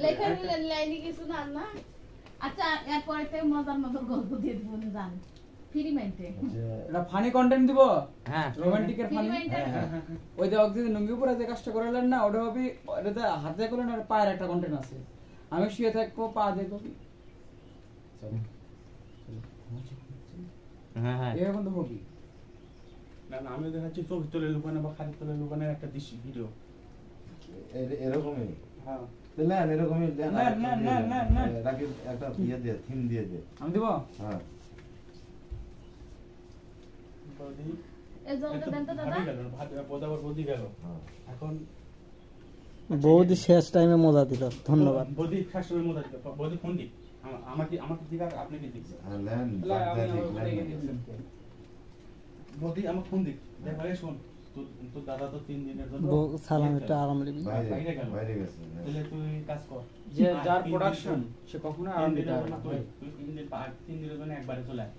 লেখার লাইনে কিছু না না। আচ্ছা এরপরে তো মজার মজার গল্প দিয়ে দিব না জান ফ্রি মাইন্ডে এটা ফানি কন্টেন্ট দিব। হ্যাঁ রোমান্টিকের ফানি। ওই যে অক্সিজেন লুঙ্গি পরে যে কাজটা করালেন না ওটা হবে এটাতে হাতে করলেন আর পায়ের একটা কন্টেন্ট আছে। আমি শুয়ে থাকবো পা দেখো কি হ্যাঁ হ্যাঁ এরকম তো হবে না না আমি দেখাচ্ছি ছবি তুলে লুকানো বা খালি তুলে লুকানোর একটা দৃশ্য ভিডিও এরকমই হ্যাঁ না এরকমই না রাখি একটা ইয়ে দিয়ে থিম দিয়ে দে আমি দেব। হ্যাঁ বডি এই জলটা দেন তো দাদা বদাবার বডি গেল হ্যাঁ এখন বৌদি শেষ টাইমে মজা দিল ধন্যবাদ বডি শাশুড়ির মধ্যে বডি ফোন দি আমাকে দিক আর আপনি কি দিচ্ছেন ল্যান্ড বডি আমাকে ফোন দিক দেখলে শোন তো দাদা তো 3 দিনের জন্য সালাম একটু আরাম লিবি বাইরে গেছে তাহলে তুই কাজ কর যে যার প্রোডাকশন সে কখনো আরাম দিতে পারে না। তুই 3 দিনের জন্য একবারে চলে আয়